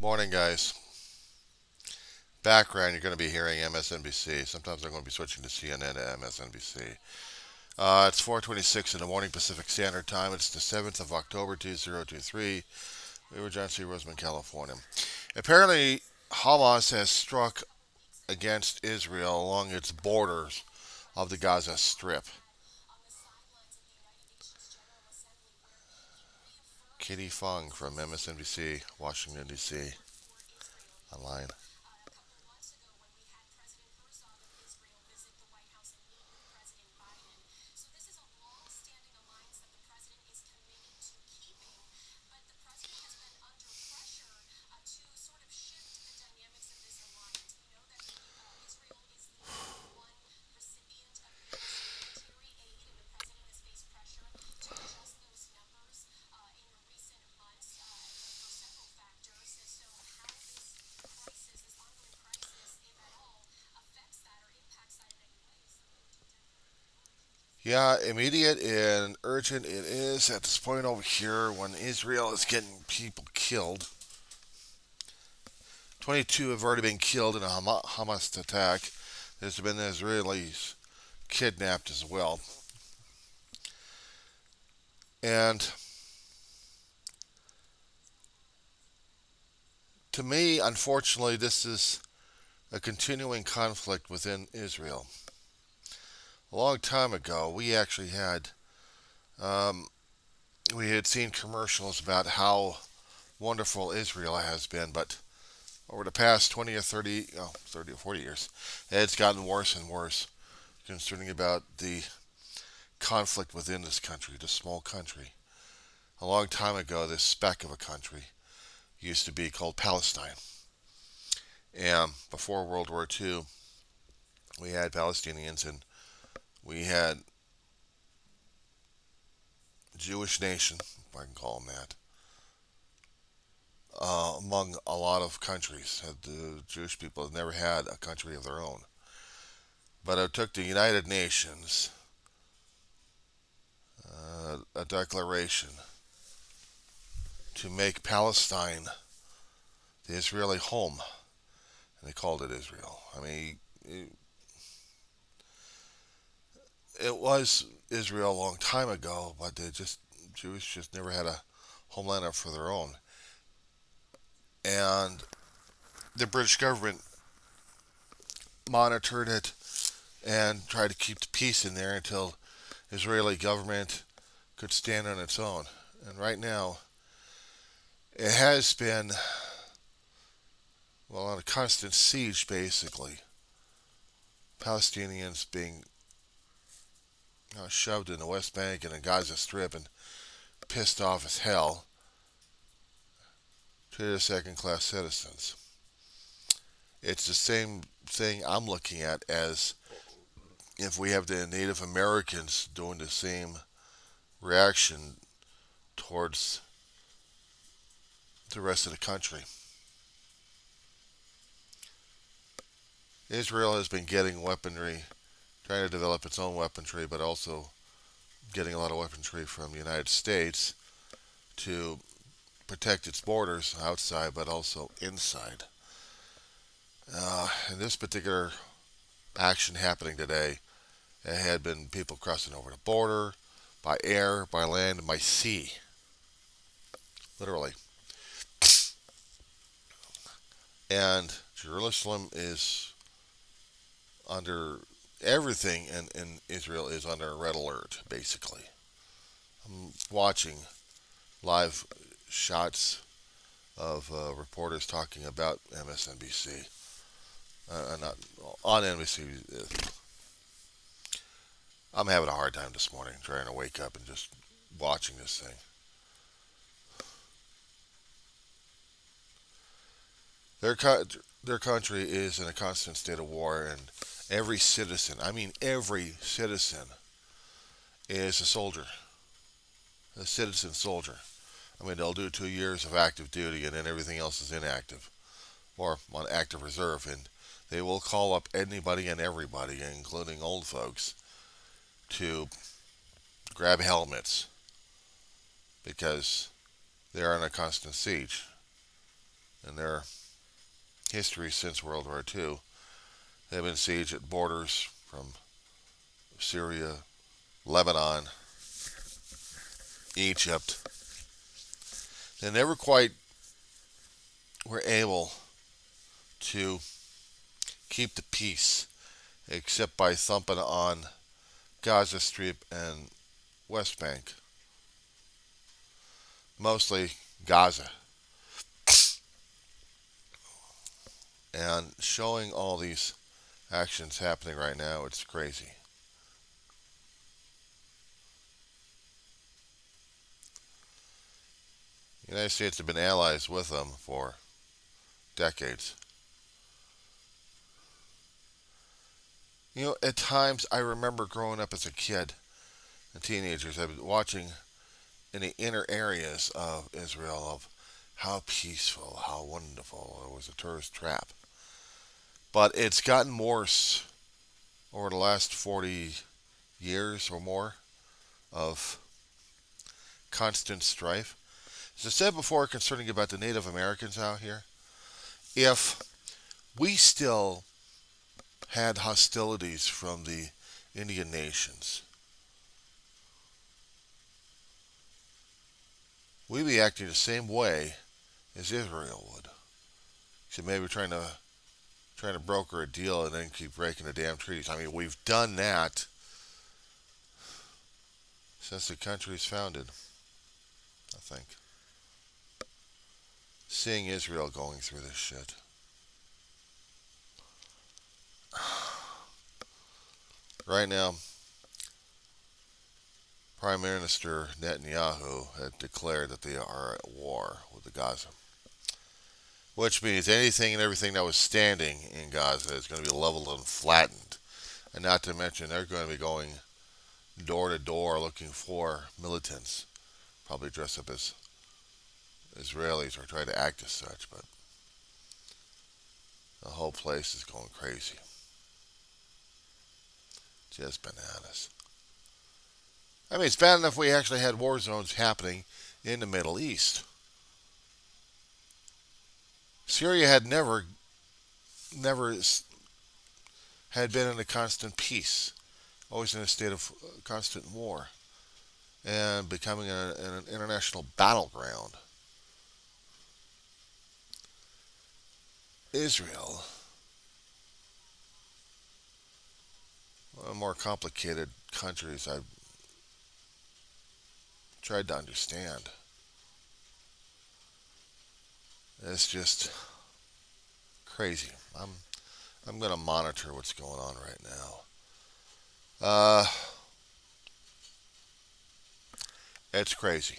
Morning, guys. Background, you're going to be hearing MSNBC. Sometimes I'm going to be switching to CNN to MSNBC. It's 4:26 in the morning Pacific Standard Time. It's the 7th of October, 2023. We were John C. Roseman, California. Apparently, Hamas has struck against Israel along its borders of the Gaza Strip. Kitty Fung from MSNBC, Washington, D.C. online. Yeah, immediate and urgent it is at this point over here when Israel is getting people killed. 22 have already been killed in a Hamas attack. There's been Israelis kidnapped as well. And to me, unfortunately, this is a continuing conflict within Israel. A long time ago, um, we had seen commercials about how wonderful Israel has been, but over the past 20 or 30, 30 or 40 years, it's gotten worse and worse concerning about the conflict within this country, this small country. A long time ago, this speck of a country used to be called Palestine. And before World War II, we had Palestinians and we had Jewish nation, if I can call them that, among a lot of countries. The Jewish people have never had a country of their own. But it took the United Nations a declaration to make Palestine the Israeli home, and they called it Israel. I mean, it was Israel a long time ago, but Jewish just never had a homeland for their own. And the British government monitored it and tried to keep the peace in there until Israeli government could stand on its own. And right now, it has been, well, on a constant siege, basically. Palestinians being shoved in the West Bank and the Gaza Strip and pissed off as hell, treated as second class citizens. It's the same thing I'm looking at as if we have the Native Americans doing the same reaction towards the rest of the country. Israel has been getting weaponry, trying to develop its own weaponry, but also getting a lot of weaponry from the United States to protect its borders outside, but also inside. In this particular action happening today, there had been people crossing over the border by air, by land, and by sea. Literally. And Jerusalem is under everything in Israel is under red alert, basically. I'm watching live shots of reporters talking about MSNBC, not on NBC. I'm having a hard time this morning trying to wake up and just watching this thing. Their their country is in a constant state of war, and every citizen, I mean every citizen, is a soldier, a citizen soldier. I mean, they'll do 2 years of active duty, and then everything else is inactive or on active reserve, and they will call up anybody and everybody, including old folks, to grab helmets because they're on a constant siege, and their history since World War II. They've been sieged at borders from Syria, Lebanon, Egypt. They never quite were able to keep the peace except by thumping on Gaza Strip and West Bank. Mostly Gaza. And showing all these actions happening right now, it's crazy. The United States have been allies with them for decades. You know, at times I remember growing up as a kid and teenagers, I've been watching in the inner areas of Israel of how peaceful, how wonderful. It was a tourist trap. But it's gotten worse over the last 40 years or more of constant strife. As I said before concerning about the Native Americans out here, if we still had hostilities from the Indian nations, we'd be acting the same way as Israel would. So maybe trying to broker a deal and then keep breaking the damn treaties. I mean, we've done that since the country's founded, I think. Seeing Israel going through this shit. Right now, Prime Minister Netanyahu had declared that they are at war with the Gaza. Which means anything and everything that was standing in Gaza is going to be leveled and flattened. And not to mention, they're going to be going door to door looking for militants. Probably dress up as Israelis or try to act as such, but the whole place is going crazy. Just bananas. I mean, it's bad enough we actually had war zones happening in the Middle East. Syria had never had been in a constant peace, always in a state of constant war, and becoming an international battleground. Israel, one of the more complicated countries I've tried to understand. It's just crazy. I'm going to monitor what's going on right now. It's crazy.